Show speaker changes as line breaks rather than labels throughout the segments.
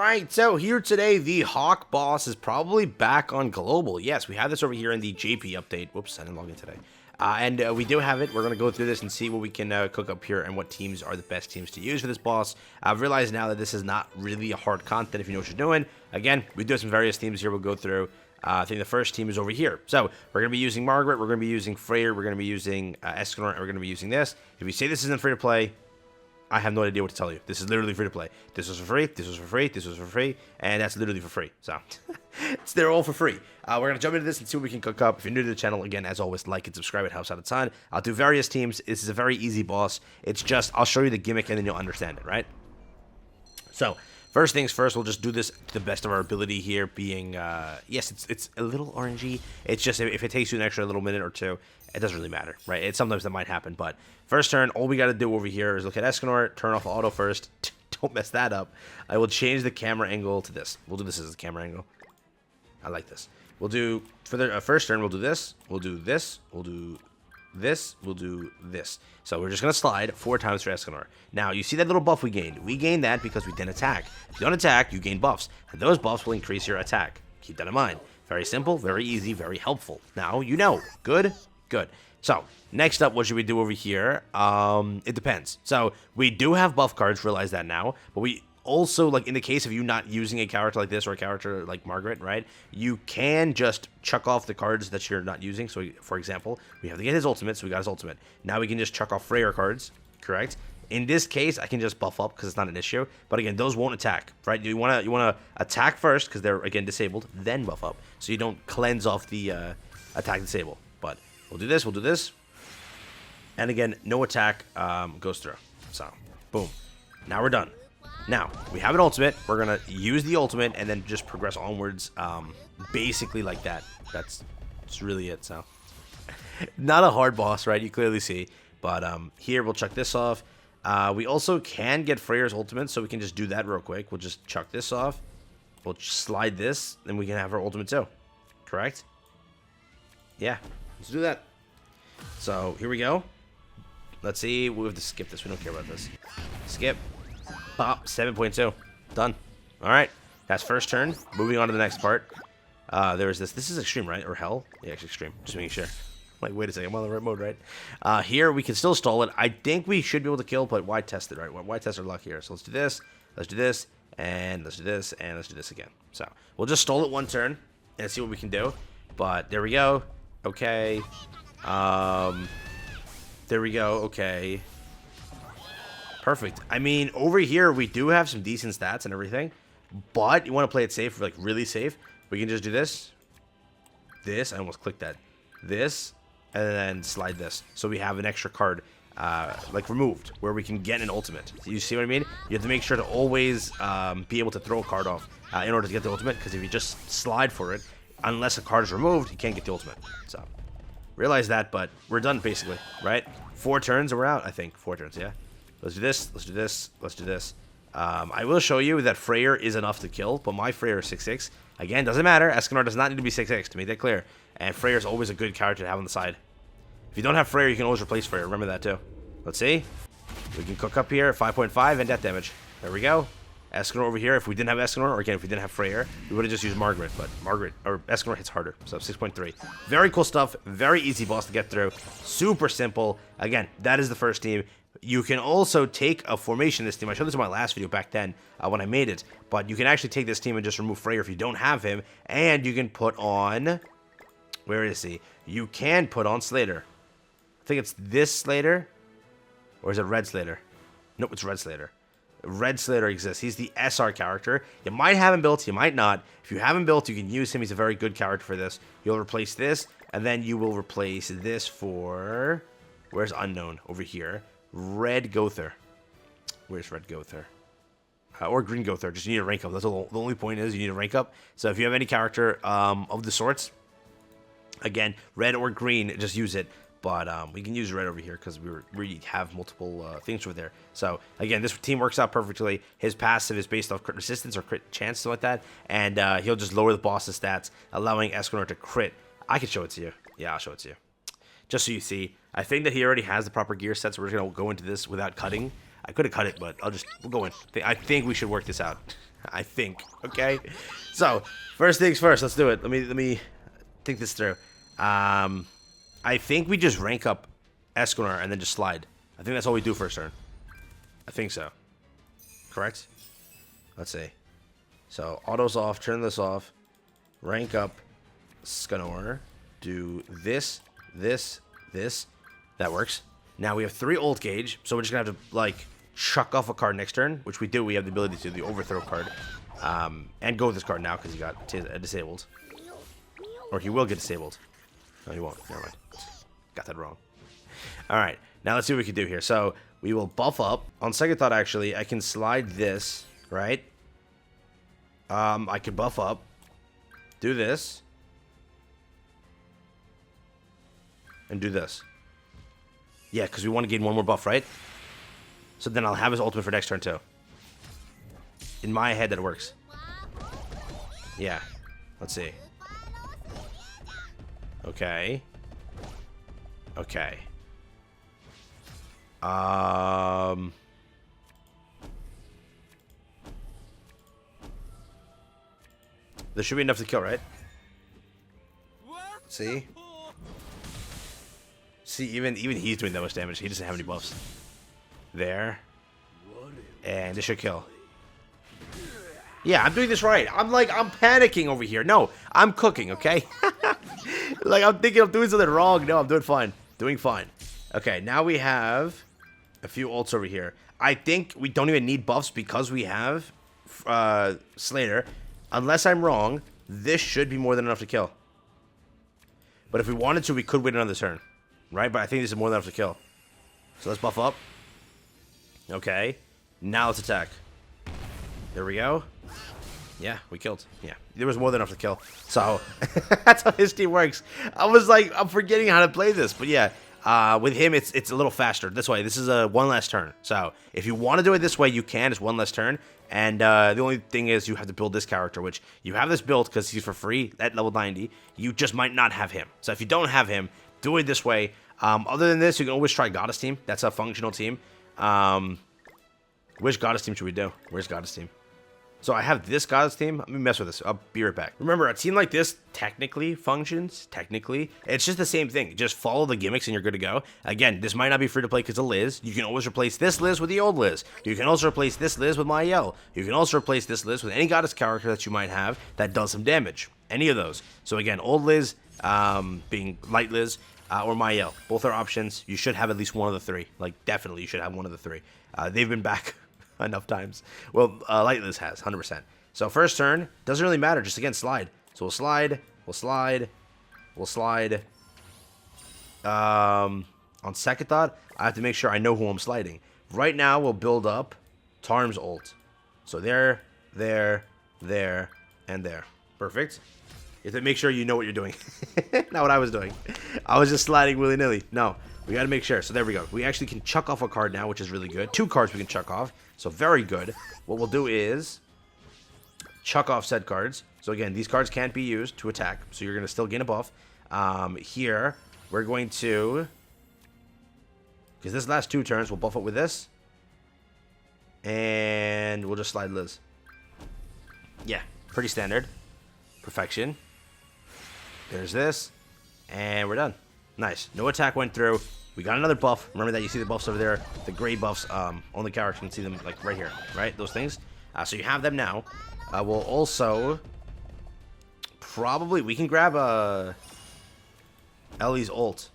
Alright, so here today, the Hawk boss is probably back on Global. Yes, we have this over here in the JP update. Whoops, I didn't log in today. And we do have it. We're going to go through this and see what we can cook up here and what teams are the best teams to use for this boss. I've realized now that this is not really a hard content if you know what you're doing. Again, we do have some various teams here we'll go through. I think the first team is over here. So we're going to be using Margaret, we're going to be using Freyr, we're going to be using Escanor, and we're going to be using this. If you say this isn't free to play, I have no idea what to tell you. This is literally free to play. This was for free, this was for free, this was for free, and that's literally for free. So, they're all for free. We're going to jump into this and see what we can cook up. If you're new to the channel, again, as always, like and subscribe. It helps out a ton. I'll do various teams. This is a very easy boss. It's just, I'll show you the gimmick and then you'll understand it, right? So, first things first, we'll just do this to the best of our ability here, being, yes, it's a little orangey. It's just, if it takes you an extra little minute or two, it doesn't really matter, right? Sometimes that might happen, but first turn, all we got to do over here is look at Escanor, turn off auto first. Don't mess that up. I will change the camera angle to this. We'll do this as the camera angle. I like this. We'll do, for the first turn, we'll do this, we'll do this, we'll do this, we'll do this. So we're just going to slide 4 times for Escanor. Now, you see that little buff we gained? We gained that because we didn't attack. If you don't attack, you gain buffs, and those buffs will increase your attack. Keep that in mind. Very simple, very easy, very helpful. Now, you know. Good? Good. So, next up, what should we do over here? It depends. So, we do have buff cards, realize that now, but we also, like, in the case of you not using a character like this or a character like Margaret, right, you can just chuck off the cards that you're not using. So, for example, we have to get his ultimate, so we got his ultimate. Now we can just chuck off Freyr cards, correct? In this case, I can just buff up because it's not an issue. But again, those won't attack, right? You wanna attack first because they're, again, disabled, then buff up. So you don't cleanse off the attack disable. But we'll do this, we'll do this. And again, no attack goes through. So, boom. Now we're done. Now, we have an ultimate. We're going to use the ultimate and then just progress onwards basically like that. That's really it. So, not a hard boss, right? You clearly see. But here, we'll chuck this off. We also can get Freyr's ultimate, so we can just do that real quick. We'll just chuck this off. We'll slide this, and we can have her ultimate too. Correct? Yeah, let's do that. So, here we go. Let's see. We have to skip this. We don't care about this. Skip. Pop. 7.2. Done. All right. That's first turn. Moving on to the next part. There's this. This is extreme, right? Or hell? Yeah, it's extreme. Just making sure. Like, wait a second. I'm on the right mode, right? Here, we can still stall it. I think we should be able to kill, but why test it, right? Why test our luck here? So let's do this. Let's do this. And let's do this. And let's do this again. So we'll just stall it one turn and see what we can do. But there we go. Okay. There we go. Okay. Perfect. I mean, over here, we do have some decent stats and everything. But you want to play it safe, like really safe. We can just do this. This. I almost clicked that. This. And then slide this. So we have an extra card, like removed, where we can get an ultimate. You see what I mean? You have to make sure to always be able to throw a card off in order to get the ultimate. Because if you just slide for it, unless a card is removed, you can't get the ultimate. So, realize that, but we're done basically, right? 4 turns and we're out, I think. 4 turns, yeah. Let's do this, let's do this, let's do this. I will show you that Freyr is enough to kill, but my Freyr is 6'6". Again, doesn't matter. Escanor does not need to be 6'6", to make that clear. And Freyr is always a good character to have on the side. If you don't have Freyr, you can always replace Freyr. Remember that too. Let's see. We can cook up here, 5.5 and death damage. There we go. Escanor over here. If we didn't have Escanor, or again, if we didn't have Freyr, we would have just used Margaret. But Margaret, or Escanor hits harder. So 6.3. Very cool stuff. Very easy boss to get through. Super simple. Again, that is the first team. You can also take a formation this team. I showed this in my last video back then when I made it. But you can actually take this team and just remove Freyr if you don't have him. And you can put on... Where is he? You can put on Slater. I think it's this Slater. Or is it Red Slater? Nope, it's Red Slater. Red Slater exists. He's the SR character. You might have him built, you might not. If you have him built, you can use him. He's a very good character for this. You'll replace this, and then you will replace this for... Where's Unknown? Over here. Red Gother. Where's Red Gother? Or Green Gother. Just you need a rank up. That's the only point is you need a rank up. So if you have any character of the sorts, again, red or green, just use it. But we can use red over here because we have multiple things over there. So, again, this team works out perfectly. His passive is based off crit resistance or crit chance, something like that. And he'll just lower the boss's stats, allowing Escanor to crit. I can show it to you. Yeah, I'll show it to you. Just so you see. I think that he already has the proper gear set, so we're just going to go into this without cutting. I could have cut it, but we'll go in. I think we should work this out. I think. Okay. So first things first. Let's do it. Let me think this through. I think we just rank up Escanor and then just slide. I think that's all we do first turn. I think so. Correct? Let's see. So auto's off. Turn this off. Rank up Escanor. Do this, this, this. That works. Now we have 3 ult gauge, so we're just gonna have to like chuck off a card next turn, which we do. We have the ability to, the overthrow card, and go with this card now because he got disabled, or he will get disabled. No, he won't. Never mind. Got that wrong. All right, now let's see what we can do here. So we will buff up. On second thought, actually, I can slide this right. I can buff up, do this, and do this. Yeah, because we want to gain 1 more buff, right? So then I'll have his ultimate for next turn, too. In my head, that works. Yeah. Let's see. Okay. Okay. There should be enough to kill, right? See? See, even he's doing that much damage. He doesn't have any buffs. There. And this should kill. Yeah, I'm doing this right. I'm panicking over here. No, I'm cooking, okay? Like, I'm thinking I'm doing something wrong. No, I'm doing fine. Doing fine. Okay, now we have a few ults over here. I think we don't even need buffs because we have Slayer. Unless I'm wrong, this should be more than enough to kill. But if we wanted to, we could wait another turn. Right? But I think this is more than enough to kill. So let's buff up. Okay. Now let's attack. There we go. Yeah, we killed. Yeah. There was more than enough to kill. So, that's how his team works. I was like, I'm forgetting how to play this. But yeah, with him, it's a little faster. This way, this is a 1 less turn. So, if you want to do it this way, you can. It's 1 less turn. And the only thing is you have to build this character, which you have this built because he's for free at level 90. You just might not have him. So, if you don't have him, do it this way. Other than this, you can always try Goddess Team. That's a functional team. Which Goddess Team should we do? Where's Goddess Team? So I have this Goddess Team. Let me mess with this. I'll be right back. Remember, a team like this technically functions. Technically. It's just the same thing. Just follow the gimmicks and you're good to go. Again, this might not be free to play because of Liz. You can always replace this Liz with the old Liz. You can also replace this Liz with Mael. You can also replace this Liz with any Goddess character that you might have that does some damage. Any of those. So again, old Liz being light Liz. Or Mael. Both are options. You should have at least one of the 3. Like, definitely you should have one of the 3. They've been back enough times. Well, Light Liz has, 100%. So, first turn, doesn't really matter. Just, again, slide. So, we'll slide. We'll slide. We'll slide. On second thought, I have to make sure I know who I'm sliding. Right now, we'll build up Tarm's ult. So, there, and there. Perfect. You have to make sure you know what you're doing. Not what I was doing. I was just sliding willy-nilly. No, we got to make sure. So there we go. We actually can chuck off a card now, which is really good. 2 cards we can chuck off. So very good. What we'll do is chuck off said cards. So again, these cards can't be used to attack. So you're going to still gain a buff. Here, we're going to... Because this last 2 turns, we'll buff it with this. And we'll just slide Liz. Yeah, pretty standard. Perfection. There's this. And we're done. Nice. No attack went through. We got another buff. Remember that you see the buffs over there? The gray buffs. Only character can see them like right here. Right? Those things. So you have them now. We'll also... Probably... We can grab Ellie's ult.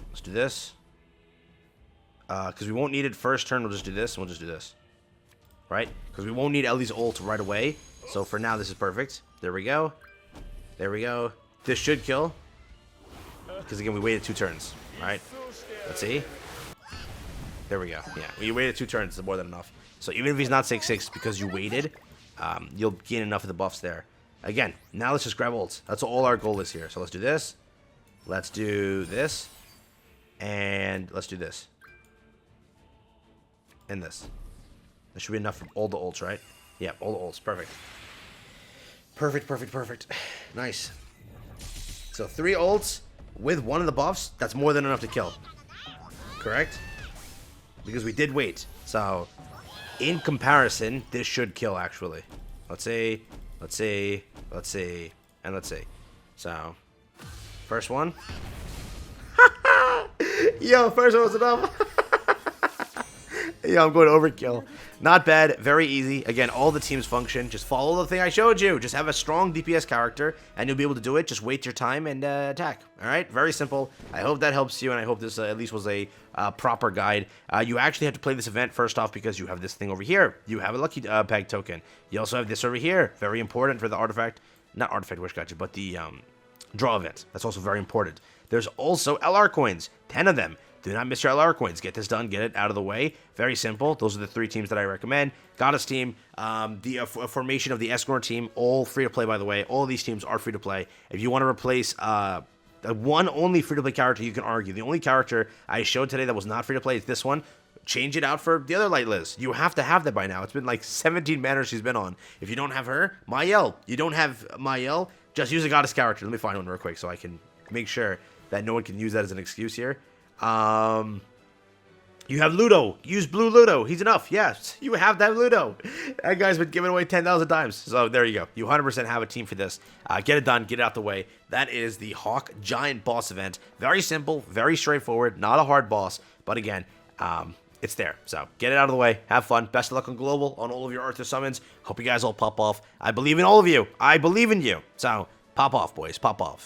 Let's do this. Because we won't need it first turn. We'll just do this. And we'll just do this. Right? Because we won't need Ellie's ult right away. So for now, this is perfect. There we go. There we go. This should kill. Because again, we waited 2 turns. Right? Let's see. There we go. Yeah, we waited 2 turns. It's more than enough. So even if he's not 6/6 because you waited, you'll gain enough of the buffs there. Again, now let's just grab ults. That's all our goal is here. So let's do this. Let's do this. And let's do this. And this. There should be enough of all the ults, right? Yeah, all the ults. Perfect. Perfect, perfect, perfect. Nice. So 3 ults with 1 of the buffs. That's more than enough to kill. Correct? Because we did wait. So in comparison, this should kill, actually. Let's see, let's see, let's see, and let's see. So, first one. Yo, first one was enough. Yo, I'm going overkill. Not bad, very easy. Again, all the teams function. Just follow the thing I showed you. Just have a strong DPS character, and you'll be able to do it. Just wait your time and attack. All right, very simple. I hope that helps you, and I hope this at least was a proper guide. You actually have to play this event first off because you have this thing over here. You have a lucky bag token. You also have this over here. Very important for the artifact. Not artifact wish gotcha, but the draw event. That's also very important. There's also LR coins. 10 of them. Do not miss your LR coins. Get this done. Get it out of the way. Very simple. Those are the 3 teams that I recommend. Goddess team, the formation of the Escort team, all free to play, by the way. All of these teams are free to play. If you want to replace the one only free to play character, you can argue. The only character I showed today that was not free to play is this one. Change it out for the other Light Liz. You have to have that by now. It's been like 17 banners she's been on. If you don't have her, Mayel. You don't have Mayel, just use a Goddess character. Let me find one real quick so I can make sure that no one can use that as an excuse here. You have Ludo. Use Blue Ludo. He's enough. Yes, you have that Ludo. That guy's been given away 10,000 times. So there you go. You 100% have a team for this. Get it done. Get it out the way. That is the Hawk Giant boss event. Very simple. Very straightforward. Not a hard boss. But again, it's there. So get it out of the way. Have fun. Best of luck on Global, on all of your Arthur summons. Hope you guys all pop off. I believe in all of you. I believe in you. So pop off, boys. Pop off.